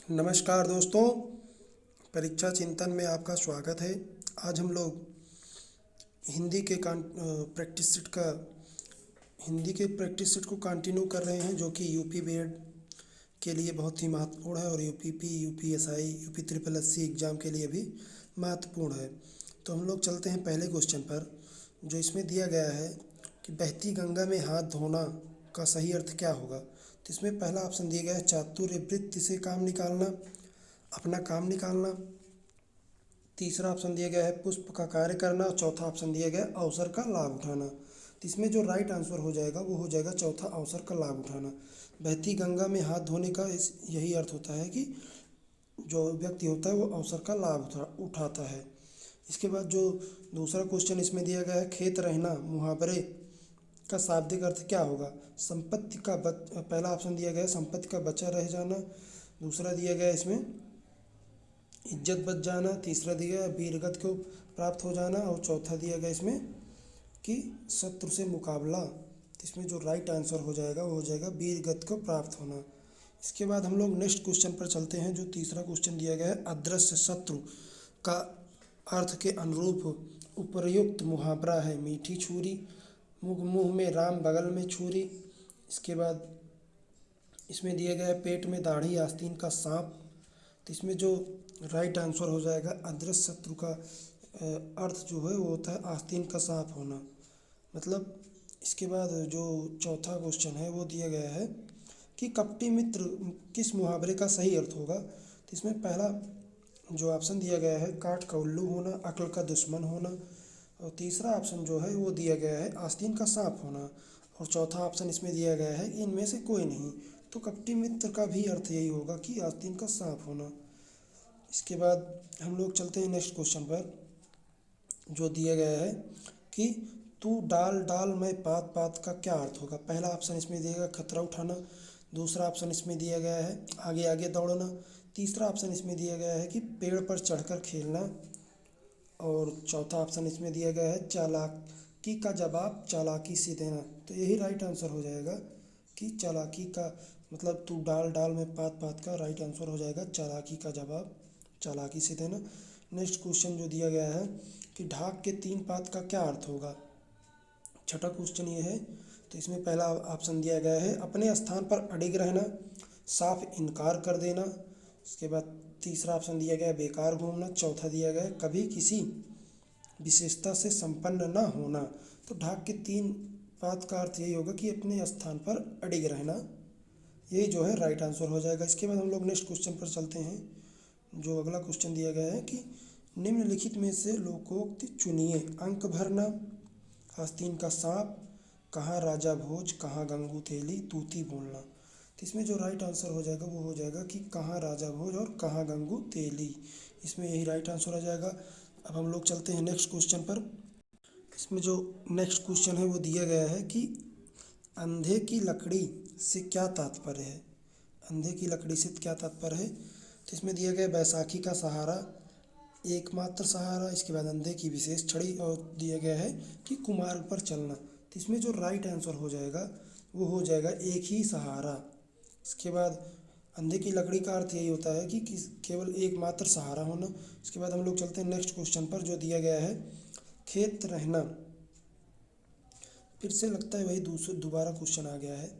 नमस्कार दोस्तों, परीक्षा चिंतन में आपका स्वागत है। आज हम लोग हिंदी के प्रैक्टिस सेट का हिंदी के प्रैक्टिस सेट को कंटिन्यू कर रहे हैं, जो कि यूपी बीएड के लिए बहुत ही महत्वपूर्ण है और UPP, UPSI, UP triple SC exam के लिए भी महत्वपूर्ण है। तो हम लोग चलते हैं पहले क्वेश्चन पर, जो इसमें दिया गया है कि बहती गंगा में हाथ धोना का सही अर्थ क्या होगा। तो इसमें पहला ऑप्शन दिया गया है चातुर्यवृत्ति से काम निकालना, अपना काम निकालना। तीसरा ऑप्शन दिया गया है पुष्प का कार्य करना और चौथा ऑप्शन दिया गया है अवसर का लाभ उठाना। तो इसमें जो राइट आंसर हो जाएगा वो हो जाएगा चौथा, अवसर का लाभ उठाना। बहती गंगा में हाथ धोने का यही अर्थ होता है कि जो व्यक्ति होता है वो अवसर का लाभ उठाता है। इसके बाद जो दूसरा क्वेश्चन इसमें दिया गया है खेत रहना मुहावरे का शाब्दिक अर्थ क्या होगा। संपत्ति का पहला ऑप्शन दिया गया है संपत्ति का बचा रह जाना, दूसरा दिया गया है इसमें इज्जत बच जाना, तीसरा दिया गया है वीरगति को प्राप्त हो जाना और चौथा दिया गया इसमें कि शत्रु से मुकाबला। तो इसमें जो राइट आंसर हो जाएगा वो हो जाएगा वीरगति को प्राप्त होना। इसके बाद हम लोग नेक्स्ट क्वेश्चन पर चलते हैं। जो तीसरा क्वेश्चन दिया गया है अदृश्य शत्रु का अर्थ के अनुरूप उपर्युक्त मुहावरा है मीठी छुरी, मुंह में राम बगल में छुरी। इसके बाद इसमें दिया गया है पेट में दाढ़ी आस्तीन का सांप। तो इसमें जो राइट आंसर हो जाएगा अदृश्य शत्रु का अर्थ जो है वो होता है आस्तीन का सांप होना। मतलब इसके बाद जो चौथा क्वेश्चन है वो दिया गया है कि कपटी मित्र किस मुहावरे का सही अर्थ होगा। तो इसमें पहला जो ऑप्शन दिया गया है काठ का उल्लू होना, अक्ल का दुश्मन होना और तीसरा ऑप्शन जो है वो दिया गया है आस्तीन का सांप होना और चौथा ऑप्शन इसमें दिया गया है कि इनमें से कोई नहीं। तो कपटी मित्र का भी अर्थ यही होगा कि आस्तीन का सांप होना। इसके बाद हम लोग चलते हैं नेक्स्ट क्वेश्चन पर, जो दिया गया है कि तू डाल डाल मैं पात पात का क्या अर्थ होगा। पहला ऑप्शन इसमें दिया गया खतरा उठाना, दूसरा ऑप्शन इसमें दिया गया है आगे आगे दौड़ना, तीसरा ऑप्शन इसमें दिया गया है कि पेड़ पर चढ़कर खेलना और चौथा ऑप्शन इसमें दिया गया है चालाकी का जवाब चालाकी से देना। तो यही राइट आंसर हो जाएगा कि चालाकी का मतलब तू डाल डाल में पात पात का राइट आंसर हो जाएगा चालाकी का जवाब चालाकी से देना। नेक्स्ट क्वेश्चन जो दिया गया है कि ढाक के तीन पात का क्या अर्थ होगा। छठा क्वेश्चन ये है। तो इसमें पहला ऑप्शन दिया गया है अपने स्थान पर अडिग रहना, साफ इनकार कर देना। इसके बाद तीसरा ऑप्शन दिया गया है बेकार घूमना, चौथा दिया गया है कभी किसी विशेषता से संपन्न न होना। तो ढाक के तीन पात का अर्थ यही होगा कि अपने स्थान पर अडिग रहना, यही जो है राइट आंसर हो जाएगा। इसके बाद हम लोग नेक्स्ट क्वेश्चन पर चलते हैं। जो अगला क्वेश्चन दिया गया है कि निम्नलिखित में से लोकोक्ति चुनिए। अंक भरना, आस्तीन का सांप, कहाँ राजा भोज, कहाँ गंगू तेली, तूती बोलना। तो इसमें जो राइट आंसर हो जाएगा वो हो जाएगा कि कहाँ राजा भोज और कहाँ गंगू तेली, इसमें यही राइट आंसर हो जाएगा। अब हम लोग चलते हैं नेक्स्ट क्वेश्चन पर। इसमें जो नेक्स्ट क्वेश्चन है वो दिया गया है कि अंधे की लकड़ी से क्या तात्पर्य है। अंधे की लकड़ी से क्या तात्पर्य है। तो इसमें दिया गया बैसाखी का सहारा, एकमात्र सहारा, इसके बाद अंधे की विशेष छड़ी और दिया गया है कि कुमार्ग पर चलना। तो इसमें जो राइट आंसर हो जाएगा वो हो जाएगा एक ही सहारा। इसके बाद अंधे की लकड़ी का अर्थ यही होता है कि केवल एकमात्र सहारा होना। इसके बाद हम लोग चलते हैं नेक्स्ट क्वेश्चन पर, जो दिया गया है खेत रहना। फिर से लगता है वही दोबारा क्वेश्चन आ गया है,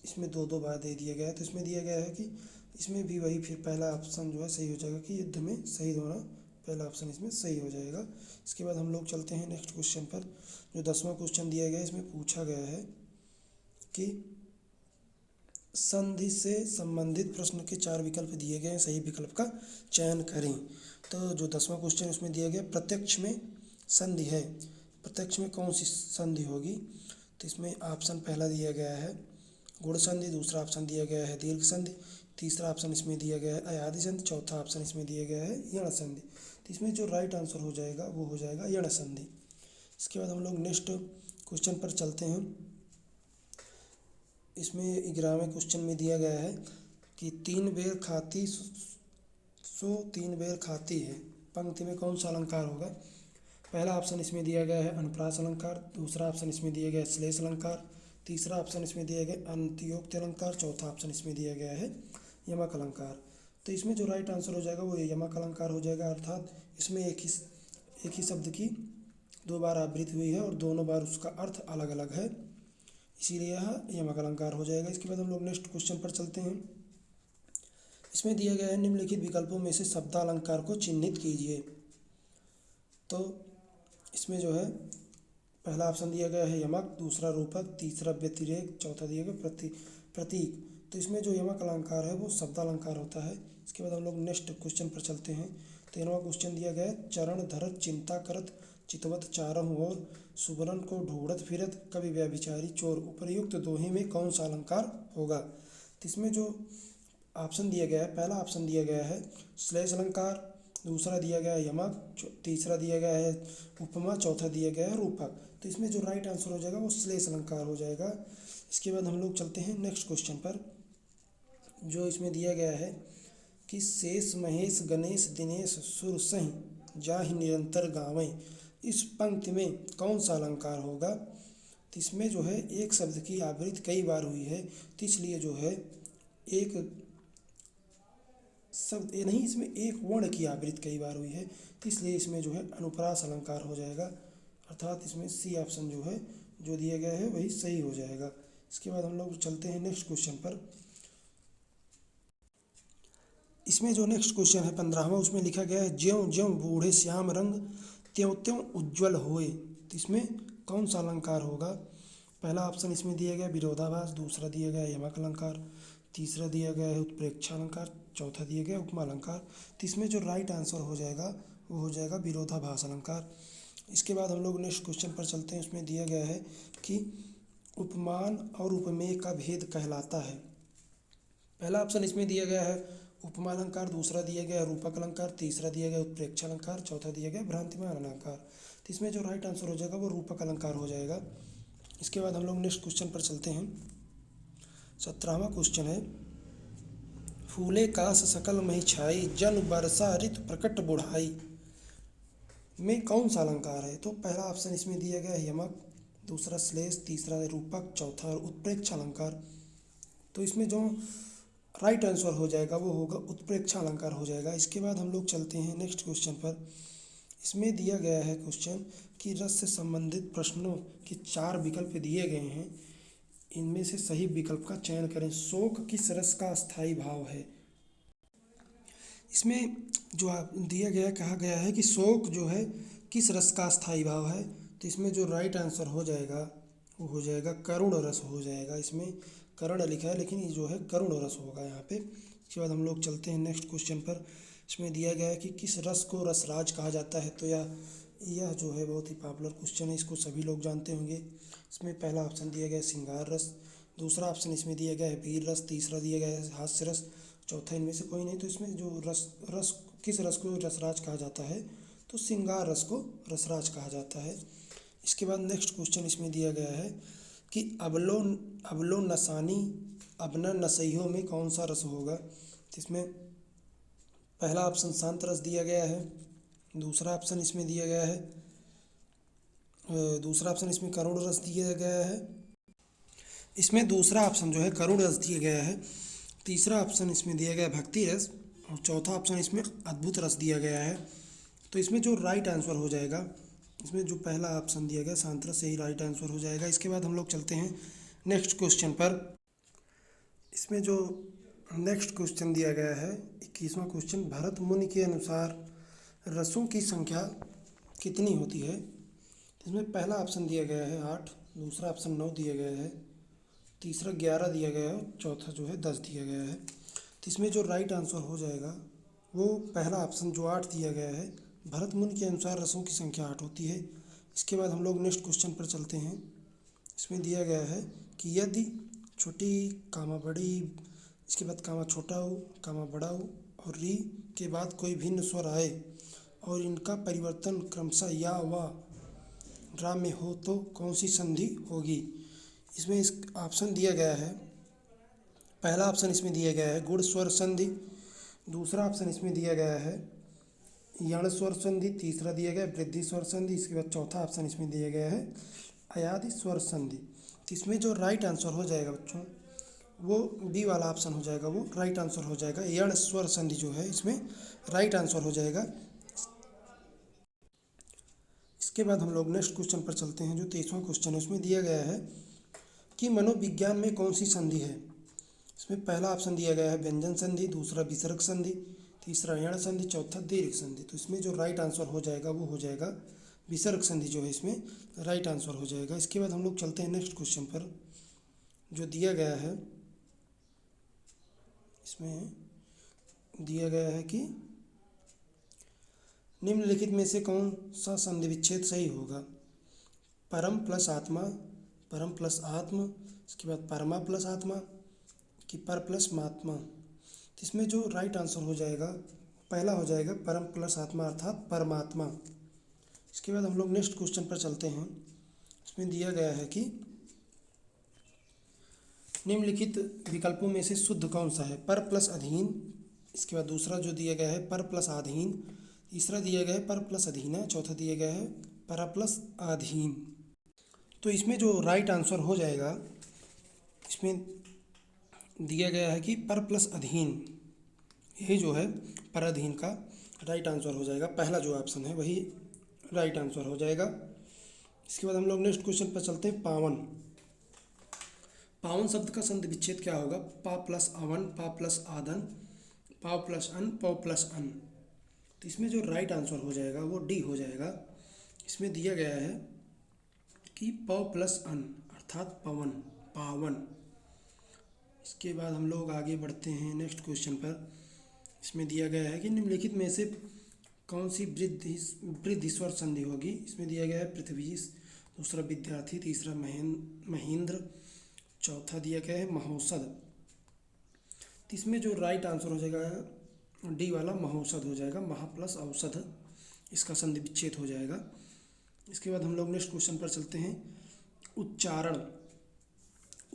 इसमें दो दो बार दे दिया गया है। तो इसमें दिया गया है कि इसमें भी वही फिर पहला ऑप्शन जो है सही हो जाएगा कि युद्ध में शहीद होना, पहला ऑप्शन इसमें सही हो जाएगा। इसके बाद हम लोग चलते हैं नेक्स्ट क्वेश्चन पर। जो 10वां क्वेश्चन दिया गया है इसमें पूछा गया है कि संधि से संबंधित प्रश्न के 4 विकल्प दिए गए हैं, सही विकल्प का चयन करें। तो जो 10वां क्वेश्चन उसमें दिया गया प्रत्यक्ष में संधि है, प्रत्यक्ष में कौन सी संधि होगी। तो इसमें ऑप्शन पहला दिया गया है गुण संधि, दूसरा ऑप्शन दिया गया है दीर्घ संधि, तीसरा ऑप्शन इसमें दिया गया है अयादि संधि, चौथा ऑप्शन इसमें दिया गया है यण संधि। तो इसमें जो राइट आंसर हो जाएगा वो हो जाएगा यण संधि। इसके बाद हम लोग नेक्स्ट क्वेश्चन पर चलते हैं। इसमें 11वें क्वेश्चन में दिया गया है कि 3 बेर खाती सो 3 बेर खाती है, पंक्ति में कौन सा अलंकार होगा। पहला ऑप्शन इसमें दिया गया है अनुप्रास अलंकार, दूसरा ऑप्शन इसमें दिया गया है श्लेष अलंकार, तीसरा ऑप्शन इसमें दिया गया अंत्योक्ति अलंकार, चौथा ऑप्शन इसमें दिया गया है यमक अलंकार। तो इसमें जो राइट आंसर हो जाएगा वो यमक अलंकार हो जाएगा, अर्थात इसमें एक ही शब्द की दो बार आवृत्ति हुई है और दोनों बार उसका अर्थ अलग अलग है, इसीलिए यह यमक अलंकार हो जाएगा। इसके बाद हम लोग नेक्स्ट क्वेश्चन पर चलते हैं। इसमें दिया गया है निम्नलिखित विकल्पों में से शब्दालंकार को चिन्हित कीजिए। तो इसमें जो है पहला ऑप्शन दिया गया है यमक, दूसरा रूपक, तीसरा व्यतिरेक, चौथा दिया गया प्रतीक। तो इसमें जो यमक अलंकार है वो शब्दालंकार होता है। इसके बाद हम लोग नेक्स्ट क्वेश्चन पर चलते हैं। 13वां क्वेश्चन दिया गया है चरण धरत चिंता करत चितवत चारहु और सुबरन को ढूंढत फिरत कवि व्यभिचारी चोर उपर्युक्त दोहे में कौन सा अलंकार होगा। तो इसमें जो ऑप्शन दिया गया है, पहला ऑप्शन दिया गया है श्लेष अलंकार, दूसरा दिया गया है यमक, तीसरा दिया गया है उपमा, चौथा दिया गया है रूपक। तो इसमें जो राइट आंसर हो जाएगा वो श्लेष अलंकार हो जाएगा। इसके बाद हम लोग चलते हैं नेक्स्ट क्वेश्चन पर। जो इसमें दिया गया है कि शेष महेश गणेश दिनेश सुर सही जाहि निरंतर गावें, इस पंक्ति में कौन सा अलंकार होगा। तो इसमें जो है एक शब्द की आवृत्ति कई बार हुई है, तो इसलिए जो है एक शब्द नहीं, इसमें एक वर्ण की आवृत्ति कई बार हुई है, तो इसलिए इसमें जो है अनुप्रास अलंकार हो जाएगा, अर्थात इसमें सी ऑप्शन जो है जो दिया गया है वही सही हो जाएगा। इसके बाद हम लोग चलते हैं नेक्स्ट क्वेश्चन पर। इसमें जो नेक्स्ट क्वेश्चन है 15वां, उसमें लिखा गया है ज्यों ज्यों बूढ़े श्याम रंग त्यों त्यों उज्ज्वल होए। तो इसमें कौन सा अलंकार होगा। पहला ऑप्शन इसमें दिया गया विरोधाभास, दूसरा दिया गया यमक अलंकार, तीसरा दिया गया है उत्प्रेक्षा अलंकार, चौथा दिया गया उपमा अलंकार। तो इसमें जो राइट आंसर हो जाएगा वो हो जाएगा विरोधाभास अलंकार। इसके बाद हम लोग नेक्स्ट क्वेश्चन पर चलते हैं। उसमें दिया गया है कि उपमान और उपमेय का भेद कहलाता है। पहला ऑप्शन इसमें दिया गया है उपमा अलंकार, दूसरा दिया गया है रूपक अलंकार, तीसरा दिया गया उत्प्रेक्षा अलंकार, चौथा दिया गया भ्रांतिमान अलंकार। तो इसमें जो राइट आंसर हो जाएगा वो रूपक अलंकार हो जाएगा। इसके बाद हम लोग नेक्स्ट क्वेश्चन पर चलते हैं। 17वां क्वेश्चन है फूले कास सकल मही छाई जन बरसा ऋतु प्रकट बुढ़ाई में कौन सा अलंकार है। तो पहला ऑप्शन इसमें दिया गया है यमक, दूसरा श्लेष, तीसरा रूपक, चौथा उत्प्रेक्षा अलंकार। तो इसमें जो राइट आंसर हो जाएगा वो होगा उत्प्रेक्षा अलंकार हो जाएगा। इसके बाद हम लोग चलते हैं नेक्स्ट क्वेश्चन पर। इसमें दिया गया है क्वेश्चन कि रस से संबंधित प्रश्नों के 4 विकल्प दिए गए हैं, इनमें से सही विकल्प का चयन करें। शोक किस रस का अस्थायी भाव है। इसमें जो दिया गया कहा गया है कि शोक जो है किस रस का अस्थायी भाव है। तो इसमें जो राइट आंसर हो जाएगा वो हो जाएगा करुण रस हो जाएगा। इसमें कर्ण लिखा है लेकिन ये जो है करुण रस होगा यहाँ पे। इसके बाद हम लोग चलते हैं नेक्स्ट क्वेश्चन पर। इसमें दिया गया है कि किस रस को रसराज कहा जाता है। तो यह जो है बहुत ही पॉपुलर क्वेश्चन है, इसको सभी लोग जानते होंगे। इसमें पहला ऑप्शन दिया गया है श्रृंगार रस, दूसरा ऑप्शन इसमें दिया गया है वीर रस, तीसरा दिया गया है हास्य रस, चौथा इनमें से कोई नहीं। तो इसमें जो रस किस रस को रसराज कहा जाता है, तो श्रृंगार रस को रसराज कहा जाता है। इसके बाद नेक्स्ट क्वेश्चन इसमें दिया गया है कि अबलो नसानी अबना नसइयों में कौन सा रस होगा। तो इसमें पहला ऑप्शन शांत रस दिया गया है, दूसरा ऑप्शन इसमें दिया गया है दूसरा ऑप्शन इसमें करुण रस दिया गया है। इसमें दूसरा ऑप्शन जो है करुण रस दिया गया है, तीसरा ऑप्शन इसमें दिया गया है भक्ति रस और चौथा ऑप्शन इसमें अद्भुत रस दिया गया है। तो इसमें जो राइट आंसर हो जाएगा, इसमें जो पहला ऑप्शन दिया गया शांत रस से ही राइट आंसर हो जाएगा। इसके बाद हम लोग चलते हैं नेक्स्ट क्वेश्चन पर। इसमें जो नेक्स्ट क्वेश्चन दिया गया है 21वां क्वेश्चन, भरत मुनि के अनुसार रसों की संख्या कितनी होती है। इसमें पहला ऑप्शन दिया गया है 8, दूसरा ऑप्शन 9 दिया गया है, तीसरा 11 दिया गया है, चौथा जो है 10 दिया गया है। तो इसमें जो राइट आंसर हो जाएगा वो पहला ऑप्शन जो 8 दिया गया है, भरत मुनि के अनुसार रसों की संख्या 8 होती है। इसके बाद हम लोग नेक्स्ट क्वेश्चन पर चलते हैं। इसमें दिया गया है कि यदि छोटी कामा बड़ी, इसके बाद कामा छोटा हो कामा बड़ा हो और री के बाद कोई भिन्न स्वर आए और इनका परिवर्तन क्रमशः या व रा में हो तो कौन सी संधि होगी। इसमें इस ऑप्शन दिया गया है, पहला ऑप्शन इसमें दिया गया है गुण स्वर संधि, दूसरा ऑप्शन इसमें दिया गया है यण स्वर संधि, तीसरा दिया गया है वृद्धि स्वर संधि, इसके बाद चौथा ऑप्शन इसमें दिया गया है अयादि स्वर संधि। तो इसमें जो राइट आंसर हो जाएगा बच्चों वो बी वाला ऑप्शन हो जाएगा, वो राइट आंसर हो जाएगा। यण स्वर संधि जो है इसमें राइट आंसर हो जाएगा। इसके बाद हम लोग नेक्स्ट क्वेश्चन पर चलते हैं। जो 23वां क्वेश्चन है उसमें दिया गया है कि मनोविज्ञान में कौन सी संधि है। इसमें पहला ऑप्शन दिया गया है व्यंजन संधि, दूसरा विसर्ग संधि, तीसरा यण संधि, चौथा दीर्घ संधि। तो इसमें जो राइट आंसर हो जाएगा वो हो जाएगा विसर्ग संधि जो है इसमें राइट आंसर हो जाएगा। इसके बाद हम लोग चलते हैं नेक्स्ट क्वेश्चन पर। जो दिया गया है इसमें दिया गया है कि निम्नलिखित में से कौन सा संधि विच्छेद सही होगा। परम प्लस आत्मा, परम प्लस आत्म, इसके बाद परमा प्लस आत्मा कि पर प्लस महात्मा। तो इसमें जो राइट आंसर हो जाएगा पहला हो जाएगा परम प्लस आत्मा अर्थात परमात्मा। इसके बाद हम लोग नेक्स्ट क्वेश्चन पर चलते हैं। इसमें दिया गया है कि निम्नलिखित विकल्पों में से शुद्ध कौन सा है। पर प्लस अधीन, इसके बाद दूसरा जो दिया गया है पर प्लस आधीन, तीसरा दिया गया है पर प्लस अधीना, चौथा दिया गया है पर प्लस आधीन। तो इसमें जो राइट आंसर हो जाएगा इसमें दिया गया है कि पर प्लस अधीन, यही जो है पर अधीन का राइट आंसर हो जाएगा। पहला जो ऑप्शन है वही राइट आंसर हो जाएगा। इसके बाद हम लोग नेक्स्ट क्वेश्चन पर चलते हैं। पावन, पावन शब्द का संधि विच्छेद क्या होगा। पा प्लस अवन, पा प्लस आदन, पाव प्लस अन, पाव प्लस अन। तो इसमें जो राइट आंसर हो जाएगा वो डी हो जाएगा। इसमें दिया गया है कि पाव प्लस अन अर्थात पवन, पावन। इसके बाद हम लोग आगे बढ़ते हैं नेक्स्ट क्वेश्चन पर। इसमें दिया गया है कि निम्नलिखित में से कौन सी वृद्धि स्वर संधि होगी। इसमें दिया गया है पृथ्वी, दूसरा विद्यार्थी, तीसरा महेंद्र, चौथा दिया गया है महोषध। तो इसमें जो राइट आंसर हो जाएगा डी वाला महोषध हो जाएगा। महा प्लस औषध, इसका संधि विच्छेद हो जाएगा। इसके बाद हम लोग नेक्स्ट क्वेश्चन पर चलते हैं। उच्चारण,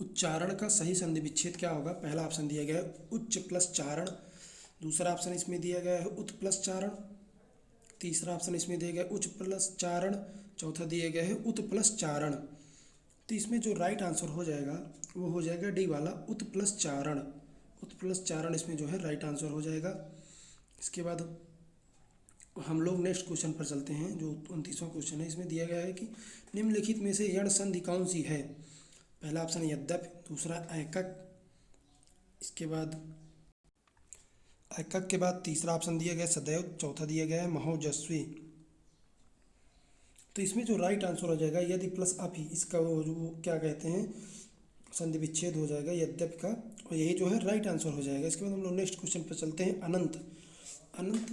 उच्चारण का सही संधि विच्छेद क्या होगा। पहला ऑप्शन दिया गया है उच्च प्लस चारण, दूसरा ऑप्शन इसमें दिया गया है उत प्लस चारण, तीसरा ऑप्शन इसमें दिया गया है उच्च प्लस चारण, चौथा दिया गया है उत प्लस चारण। तो इसमें जो राइट आंसर हो जाएगा वो हो जाएगा डी वाला उत प्लस चारण। उत प्लस चारण इसमें जो है राइट आंसर हो जाएगा। इसके बाद हम लोग नेक्स्ट क्वेश्चन पर चलते हैं। जो 29वां क्वेश्चन है इसमें दिया गया है कि निम्नलिखित में से यण संधि कौन सी है। पहला ऑप्शन यद्यपि, दूसरा एकक, इसके बाद एकक के बाद तीसरा ऑप्शन दिया गया है सदैव, चौथा दिया गया है महोजस्वी। तो इसमें जो राइट आंसर हो जाएगा यदि प्लस अपि, इसका वो क्या कहते हैं संधि विच्छेद हो जाएगा यद्यपि का, और यही जो है राइट आंसर हो जाएगा। इसके बाद हम लोग नेक्स्ट क्वेश्चन पर चलते हैं। अनंत, अनंत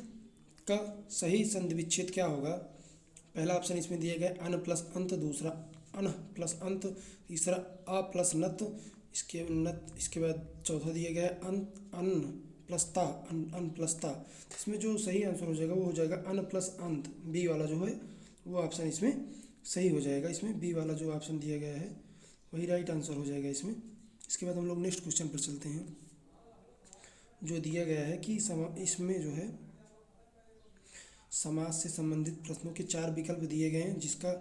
का सही संधि विच्छेद क्या होगा। पहला ऑप्शन इसमें दिया गया अन प्लस अंत, दूसरा अन प्लस अंत, तीसरा अ प्लस नत, इसके बाद चौथा दिया गया है अन प्लस ता, अन प्लस ता। इसमें जो सही आंसर हो जाएगा वो हो जाएगा अन प्लस अंत, बी वाला जो है वो ऑप्शन इसमें सही हो जाएगा। इसमें बी वाला जो ऑप्शन दिया गया है वही राइट आंसर हो जाएगा इसमें। इसके बाद हम लोग नेक्स्ट क्वेश्चन पर चलते हैं। जो दिया गया है कि इसमें जो है समाज से संबंधित प्रश्नों के 4 विकल्प दिए गए हैं, जिसका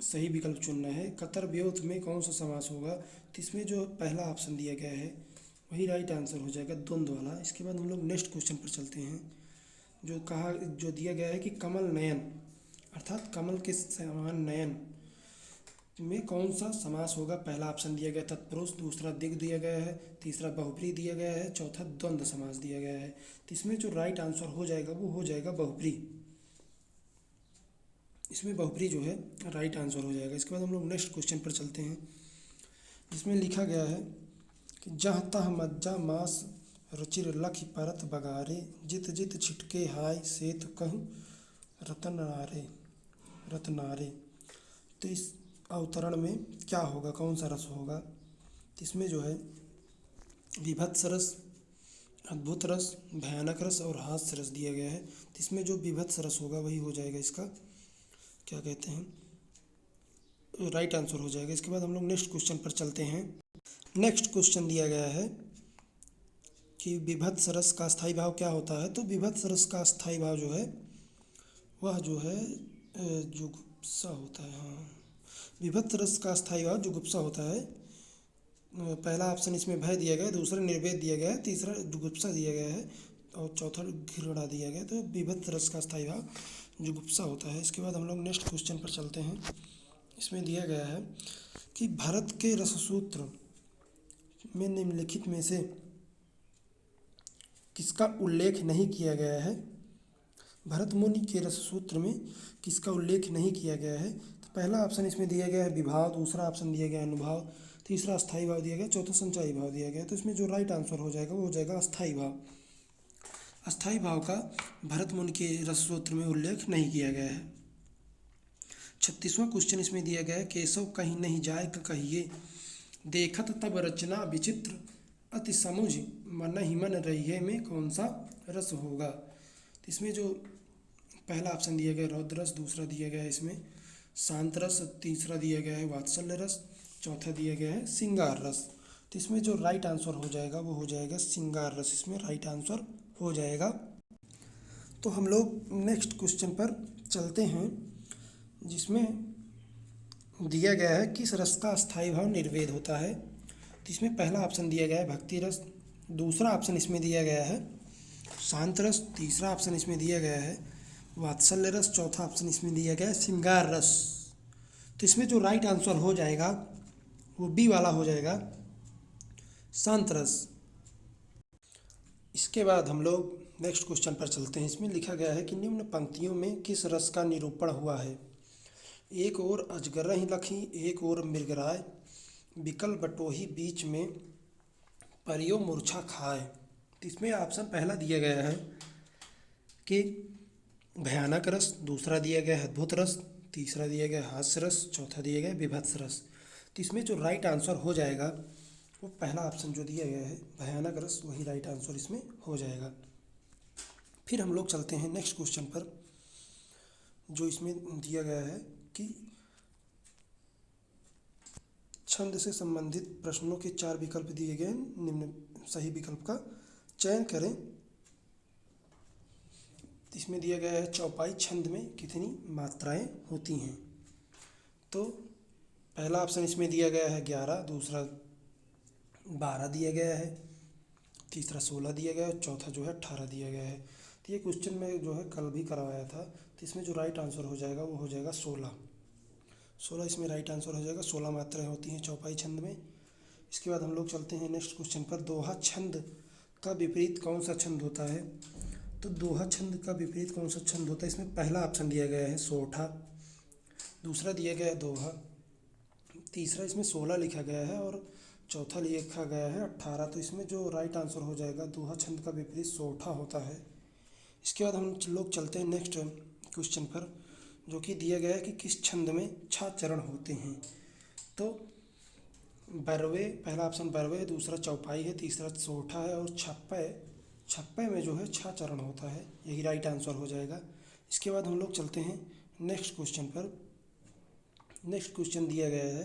सही विकल्प चुनना है। कतर व्योत में कौन सा समास होगा। तो इसमें जो पहला ऑप्शन दिया गया है वही राइट आंसर हो जाएगा, द्वंद्व वाला। इसके बाद हम लोग नेक्स्ट क्वेश्चन पर चलते हैं। जो दिया गया है कि कमल नयन अर्थात कमल के समान नयन में कौन सा समास होगा। पहला ऑप्शन दिया गया तत्पुरुष, दूसरा दिग दिया गया है, तीसरा बहुब्री दिया गया है, चौथा द्वंद्व समास दिया गया है। तो इसमें जो राइट आंसर हो जाएगा वो हो जाएगा बहुब्री। इसमें बहुब्री जो है राइट आंसर हो जाएगा। इसके बाद हम लोग नेक्स्ट क्वेश्चन पर चलते हैं, जिसमें लिखा गया है कि जह तह मज्जा मास रुचिर लखि परत बगारे, जित जित छिटके हाय सेत कहूँ रतनारे रतनारे। तो इस अवतरण में क्या होगा, कौन सा रस होगा। तो इसमें जो है विभत्स रस, अद्भुत रस, भयानक रस और हास्य रस दिया गया है। तो इसमें जो विभत्स रस होगा वही हो जाएगा, इसका क्या कहते हैं राइट आंसर हो जाएगा। इसके बाद हम लोग नेक्स्ट क्वेश्चन पर चलते हैं। नेक्स्ट क्वेश्चन दिया गया है कि विभत्स रस का स्थायी भाव क्या होता है। तो विभत्स रस का स्थायी भाव जो है वह जो है जुगुप्सा होता है। हाँ, विभत्स रस का स्थायी भाव जुगुप्सा होता है। पहला ऑप्शन इसमें भय दिया गया है, दूसरा निर्वेद दिया गया है, तीसरा जुगुप्सा दिया गया है और चौथा घृणा दिया गया है। तो बीभत्स रस का स्थायी भाव जुगुप्सा होता है। इसके बाद हम लोग नेक्स्ट क्वेश्चन पर चलते हैं। इसमें दिया गया है कि भारत के रससूत्र में निम्नलिखित में से किसका उल्लेख नहीं किया गया है। भरत मुनि के रससूत्र में किसका उल्लेख नहीं किया गया है। तो पहला ऑप्शन इसमें दिया गया है विभाव, दूसरा ऑप्शन दिया गया है अनुभाव, तीसरा अस्थाई भाव दिया गया, चौथा संचायी भाव दिया गया। तो इसमें जो राइट आंसर हो जाएगा वो हो जाएगा अस्थाई भाव। अस्थाई भाव का भरत मुनि के रससूत्र में उल्लेख नहीं किया गया है। 36वां क्वेश्चन इसमें दिया गया है केशव कहीं नहीं जाए कहिए, देखत तब रचना विचित्र, अति समुझ मन ही मन रहिए में कौन सा रस होगा। तो इसमें जो पहला ऑप्शन दिया गया है रौद्र रस, दूसरा दिया गया है इसमें शांत रस, तीसरा दिया गया है वात्सल्य रस, चौथा दिया गया है श्रृंगार रस। तो इसमें जो राइट आंसर हो जाएगा वो हो जाएगा श्रृंगार रस, इसमें राइट आंसर हो जाएगा। तो हम लोग नेक्स्ट क्वेश्चन पर चलते हैं जिसमें दिया गया है किस रस का अस्थाई भाव निर्वेद होता है। तो इसमें पहला ऑप्शन दिया गया है भक्ति रस, दूसरा ऑप्शन इसमें दिया गया है शांत रस, तीसरा ऑप्शन इसमें दिया गया है वात्सल्य रस, चौथा ऑप्शन इसमें दिया गया है श्रृंगार रस। तो इसमें जो राइट आंसर हो जाएगा वो बी वाला हो जाएगा शांत रस। इसके बाद हम लोग नेक्स्ट क्वेश्चन पर चलते हैं। इसमें लिखा गया है कि निम्न पंक्तियों में किस रस का निरूपण हुआ है। एक ओर अजगरहि लखी, एक ओर मृगराय, बिकल बटोही बीच में परियो मूर्छा खाए। तो इसमें ऑप्शन पहला दिया गया है कि भयानक रस, दूसरा दिया गया है अद्भुत रस, तीसरा दिया गया है हास्य रस, चौथा दिया गया है विभत्स रस। तो इसमें जो राइट आंसर हो जाएगा वो पहला ऑप्शन जो दिया गया है भयानक रस, वही राइट आंसर इसमें हो जाएगा। फिर हम लोग चलते हैं नेक्स्ट क्वेश्चन पर जो इसमें दिया गया है कि छंद से संबंधित प्रश्नों के 4 विकल्प दिए गए हैं, निम्न सही विकल्प का चयन करें। इसमें दिया गया है चौपाई छंद में कितनी मात्राएं होती हैं। तो पहला ऑप्शन इसमें दिया गया है 11, दूसरा 12 दिया गया है, तीसरा 16 दिया गया है, चौथा जो है 18 दिया गया है। तो ये क्वेश्चन में जो है कल भी करवाया था। तो इसमें जो राइट आंसर हो जाएगा वो हो जाएगा 16 इसमें राइट आंसर हो जाएगा। 16 मात्राएं होती हैं चौपाई छंद में। इसके बाद हम लोग चलते हैं नेक्स्ट क्वेश्चन पर। दोहा छंद का विपरीत कौन सा छंद होता है। तो दोहा छंद का विपरीत कौन सा छंद होता है। इसमें पहला ऑप्शन दिया गया है सोठा, दूसरा दिया गया है दोहा, तीसरा इसमें 16 लिखा गया है और चौथा लिखा गया है 18। तो इसमें जो राइट आंसर हो जाएगा दोहा छंद का विपरीत सोठा होता है। इसके बाद हम लोग चलते हैं नेक्स्ट क्वेश्चन पर जो कि दिया गया है कि किस छंद में 6 चरण होते हैं। तो बरवे, पहला ऑप्शन बरवे है, दूसरा चौपाई है, तीसरा सोठा है और छप्पे में जो है 6 चरण होता है, यही राइट आंसर हो जाएगा। इसके बाद हम लोग चलते हैं नेक्स्ट क्वेश्चन पर। नेक्स्ट क्वेश्चन दिया गया है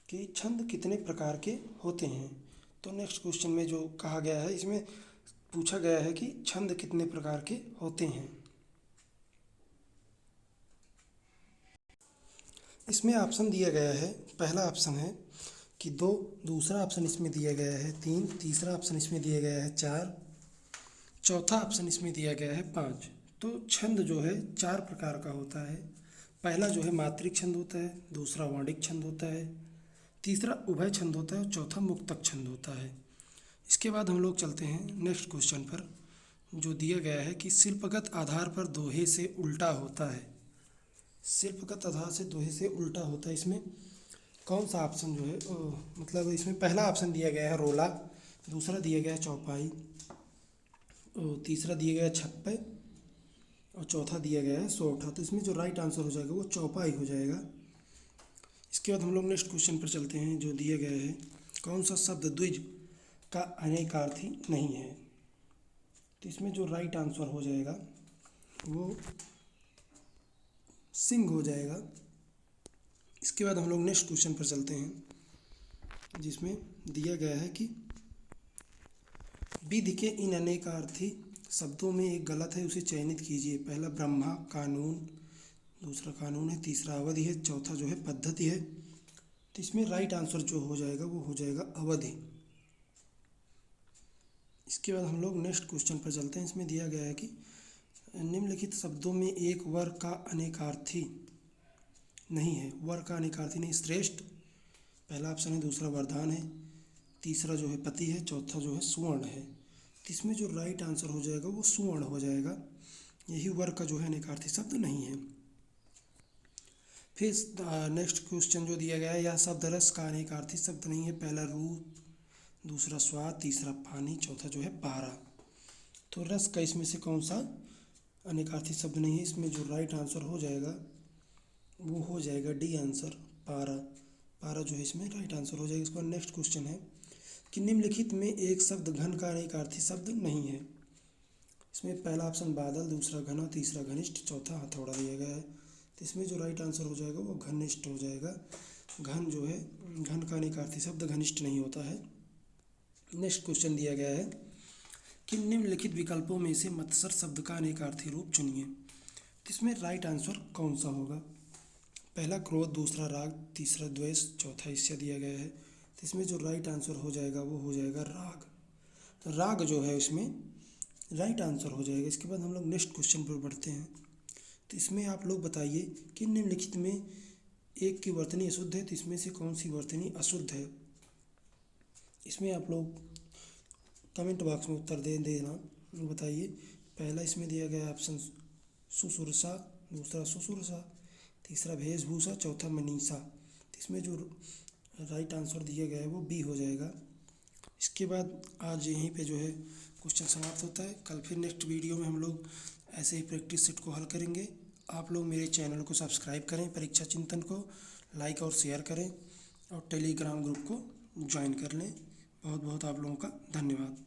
कि छंद कितने प्रकार के होते हैं। तो नेक्स्ट क्वेश्चन में जो कहा गया है इसमें पूछा गया है कि छंद कितने प्रकार के होते हैं। इसमें ऑप्शन दिया गया है, पहला ऑप्शन है कि 2, दूसरा ऑप्शन इसमें दिया गया है 3, तीसरा ऑप्शन इसमें दिया गया है 4, चौथा ऑप्शन इसमें दिया गया है 5। तो छंद जो है 4 प्रकार का होता है। पहला जो है मात्रिक छंद होता है, दूसरा वाणिक छंद होता है, तीसरा उभय छंद होता है और चौथा मुक्तक छंद होता है। इसके बाद हम लोग चलते हैं नेक्स्ट क्वेश्चन पर जो दिया गया है कि शिल्पगत आधार पर दोहे से उल्टा होता है। शिल्पगत आधार से दोहे से उल्टा होता है, इसमें कौन सा ऑप्शन जो है मतलब इसमें पहला ऑप्शन दिया गया है रोला, दूसरा दिया गया है चौपाई, तीसरा दिया गया है छप्पे और चौथा दिया गया है सोठा। तो इसमें जो राइट आंसर हो जाएगा वो चौपाई हो जाएगा। इसके बाद हम लोग नेक्स्ट क्वेश्चन पर चलते हैं जो दिया गया है कौन सा शब्द द्विज का अनेकार्थी नहीं है। तो इसमें जो राइट आंसर हो जाएगा वो सिंह हो जाएगा। इसके बाद हम लोग नेक्स्ट क्वेश्चन पर चलते हैं जिसमें दिया गया है कि विधि के इन अनेकार्थी शब्दों में एक गलत है, उसे चयनित कीजिए। पहला ब्रह्मा कानून, दूसरा कानून है, तीसरा अवधि है, चौथा जो है पद्धति है तो इसमें राइट आंसर जो हो जाएगा वो हो जाएगा अवधि। इसके बाद हम लोग नेक्स्ट क्वेश्चन पर चलते हैं। इसमें दिया गया है कि निम्नलिखित शब्दों में एक वर्ग का अनेकार्थी नहीं है। वर्ग का अनेकार्थी नहीं, श्रेष्ठ पहला ऑप्शन है, दूसरा वरदान है, तीसरा जो है पति है, चौथा जो है सुवर्ण है। तो इसमें जो राइट आंसर हो जाएगा वो सुवर्ण हो जाएगा। यही वर्ग का जो है अनेकार्थी शब्द नहीं है। फिर नेक्स्ट क्वेश्चन जो दिया गया है, यह शब्द रस का अनेकार्थी शब्द नहीं है। पहला रूप, दूसरा स्वाद, तीसरा पानी, चौथा जो है पारा। तो रस का इसमें से कौन सा अनेकार्थी शब्द नहीं है? इसमें जो राइट आंसर हो जाएगा वो हो जाएगा डी आंसर, पारा। पारा जो है इसमें राइट आंसर हो जाएगा। इस पर नेक्स्ट क्वेश्चन है कि निम्नलिखित में एक शब्द घन का अनेकार्थी शब्द नहीं है। इसमें पहला ऑप्शन बादल, दूसरा घना, तीसरा घनिष्ठ, चौथा हथौड़ा दिया गया है। तो इसमें जो राइट आंसर हो जाएगा वो घनिष्ठ हो जाएगा। घन जो है, घन का अनेकार्थी शब्द घनिष्ठ नहीं होता है। नेक्स्ट क्वेश्चन दिया गया है कि निम्नलिखित विकल्पों में से मत्सर शब्द का अनेकार्थी रूप चुनिए। तो इसमें राइट आंसर कौन सा होगा? पहला क्रोध, दूसरा राग, तीसरा द्वेष, चौथा ईर्ष्या दिया गया है। तो इसमें जो राइट आंसर हो जाएगा वो हो जाएगा राग। तो राग जो है इसमें राइट आंसर हो जाएगा। इसके बाद हम लोग नेक्स्ट क्वेश्चन पर बढ़ते हैं। तो इसमें आप लोग बताइए कि निम्नलिखित में एक की वर्तनी अशुद्ध है, तो इसमें से कौन सी वर्तनी अशुद्ध है? इसमें आप लोग कमेंट बॉक्स में उत्तर दे देना, बताइए। पहला इसमें दिया गया ऑप्शन सुसुरसा, दूसरा सुसुरसा, तीसरा वेशभूषा, चौथा मनीषा। तो इसमें जो राइट आंसर दिया गया है वो बी हो जाएगा। इसके बाद आज यहीं पे जो है क्वेश्चन समाप्त होता है। कल फिर नेक्स्ट वीडियो में हम लोग ऐसे ही प्रैक्टिस सेट को हल करेंगे। आप लोग मेरे चैनल को सब्सक्राइब करें, परीक्षा चिंतन को लाइक और शेयर करें और टेलीग्राम ग्रुप को ज्वाइन कर लें। बहुत बहुत आप लोगों का धन्यवाद।